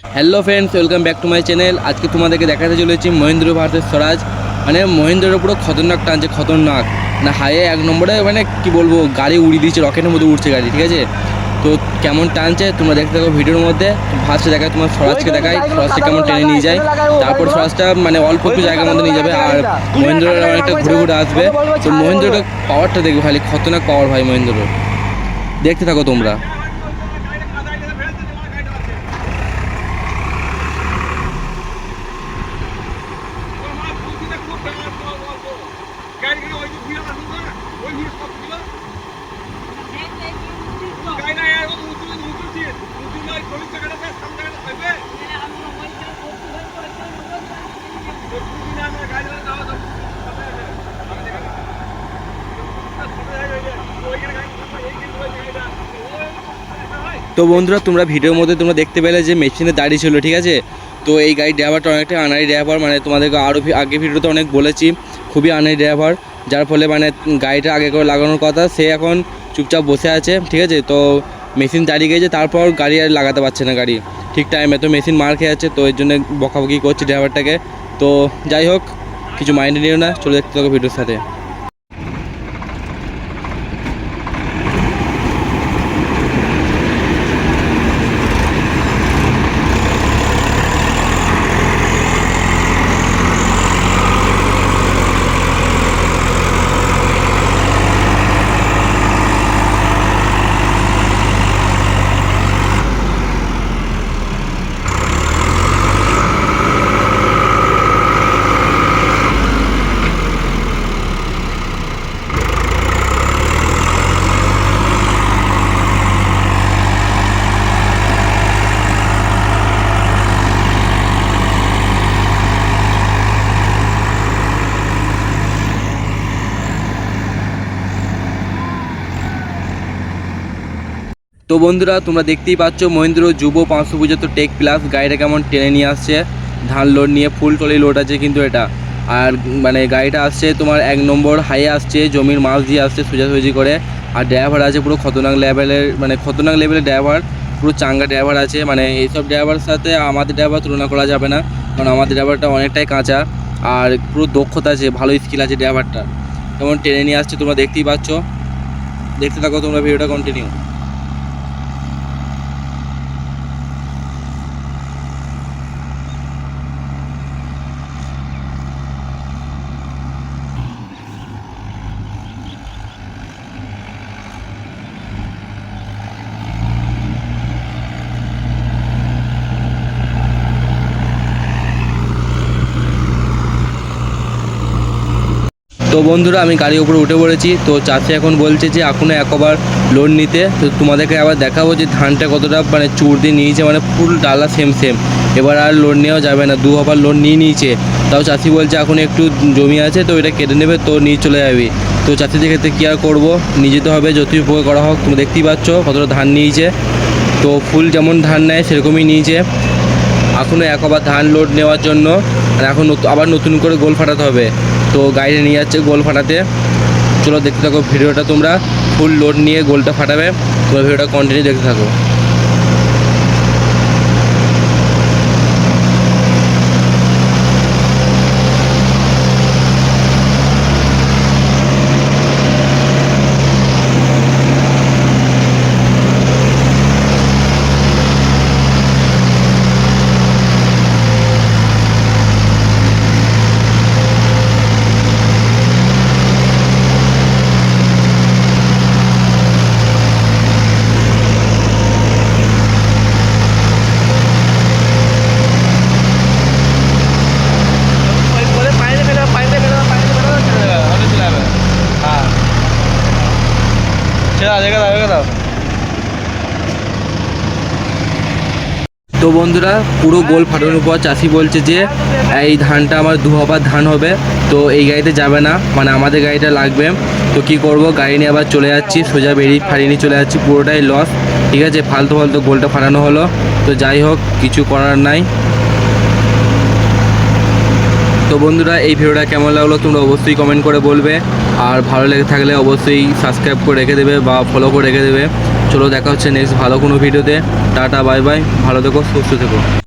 Hello friends, welcome back to my channel. আজকে তোমাদেরকে দেখাতে চলেছি মহেন্দ্র ভার্সেস স্বরাজ। মানে মহেন্দ্রের পুরো খতরনাক টানছে, খতরনাক না হাইয়ে 1 নম্বরে, মানে কি বলবো, গাড়ি উড়িয়ে দিচ্ছে, রকেটের মধ্যে উঠছে গাড়ি, ঠিক আছে। তো কেমন টানছে তোমরা দেখতে থাকো ভিডিওর মধ্যে। ফার্স্টে দেখায় তোমার স্বরাজকে, দেখায় স্বরাজকে কেমন টেনে নিয়ে যায়, তারপর স্বরাজটা মানে অল্প একটু জায়গার মধ্যে নিয়ে যাবে, আর মহেন্দ্রর অনেকটা ঘুরে ঘুরে আসবে। তো মহেন্দ্রটা পাওয়ারটা দেখবে খালি, খতরনাক পাওয়ার ভাই মহেন্দ্র। দেখতে থাকো তোমরা। তো বন্ধুরা, তোমরা ভিডিওর মধ্যে তোমরা দেখতে পেলে যে মেশিনে দাঁড়িয়ে ছিল, ঠিক আছে। তো এই গাড়ির ড্রাইভারটা অনেকটা আনাড়ি ড্রাইভার, মানে তোমাদেরকে আরও আগে ভিডিওতে অনেক বলেছি, খুবই আনাড়ি ড্রাইভার, যার ফলে মানে গাড়িটা আগে করে লাগানোর কথা, সে এখন চুপচাপ বসে আছে, ঠিক আছে। তো মেশিন দাঁড়িয়ে গেছে, তারপর গাড়ি আর লাগাতে পারছে না গাড়ি ঠিক টাইমে, তো মেশিন মার খেয়ে যাচ্ছে, তো এর জন্য বকাবকি করছে ড্রাইভারটাকে। তো যাই হোক, কিছু মাইন্ডে নিও না, চলে দেখতে থাকো ভিডিওর সাথে। তো বন্ধুরা, তোমরা দেখতেই পাচ্ছ মহেন্দ্র যুব 575 টেক প্লাস গাড়িটা কেমন টেনে নিয়ে আসছে, ধান লোড নিয়ে, ফুল টলি লোড আছে কিন্তু এটা। আর মানে গাড়িটা আসছে তোমার 1 নম্বর হাইয়ে আসছে, জমির মাছ দিয়ে আসছে সোজাসুজি করে। আর ড্রাইভার আছে পুরো খতরনাক লেভেলের, মানে খতরনাক লেভেলের ড্রাইভার, পুরো চাঙ্গা ড্রাইভার আছে। মানে এইসব ড্রাইভারের সাথে আমাদের ড্রাইভার তুলনা করা যাবে না, কারণ আমাদের ড্রাইভারটা অনেকটাই কাঁচা, আর পুরো দক্ষতা আছে, ভালো স্কিল আছে ড্রাইভারটা। কেমন টেনে নিয়ে আসছে তোমরা দেখতেই পাচ্ছ, দেখতে থাকো তোমরা ভিডিওটা কন্টিনিউ। তো বন্ধুরা, আমি গাড়ির উপরে উঠে পড়েছি। তো চাষি এখন বলছে যে এখনও একবার লোড নিতে। তো তোমাদেরকে আবার দেখাবো যে ধানটা কতটা মানে চুর দিয়ে নিয়েছে, মানে ফুল ডালা সেম সেম। এবার আর লোড নেওয়া যাবে না, 2 হবার লোড নিয়ে নিয়েছে। তাও চাষি বলছে এখন একটু জমি আছে, তো এটা কেটে নেবে, তো নিয়ে চলে যাবি। তো চাষিদের ক্ষেত্রে কী আর করবো, নিয়ে যেতে হবে যতই উপকার করা হোক। তোমরা দেখতেই পাচ্ছ কতটা ধান নিয়েছে, তো ফুল যেমন ধান নেয় সেরকমই নিয়েছে। এখনও একবার ধান লোড নেওয়ার জন্য, আর এখন আবার নতুন করে গোল ফাটাতে হবে। তো গাড়িটা নিয়ে যাচ্ছে গোল ফাটাতে। চলো দেখতে থাকো ভিডিওটা, তোমরা ফুল লোড নিয়ে গোলটা ফাটাবে, তোমরা ভিডিওটা কন্টিনিউ দেখতে থাকো। তো বন্ধুরা, পুরো গোল ফাটানোর পর চাষি বলছে যে এই ধানটা আমার 2 হবার ধান হবে, তো এই গাড়িতে যাবে না, মানে আমাদের গাড়িটা লাগবে। তো কি করব, গাড়ি নিয়ে আবার চলে যাচ্ছি, সোজা ফাড়িয়ে নিয়ে চলে যাচ্ছি, পুরোটাই লস, ঠিক আছে। ফালতু গোলটা ফাটানো হলো, তো যাই হোক, কিছু করার নাই। তো বন্ধুরা, এই ভিডিওটা কেমন লাগলো তোমরা অবশ্যই কমেন্ট করে বলবে, আর ভালো লেগে থাকলে অবশ্যই সাবস্ক্রাইব করে রেখে দেবে বা ফলো করে রেখে দেবে। চলো দেখা হচ্ছে নেক্সট ভালো কোনো ভিডিওতে। টাটা, বাই বাই, ভালো থেকো, সুস্থ থেকো।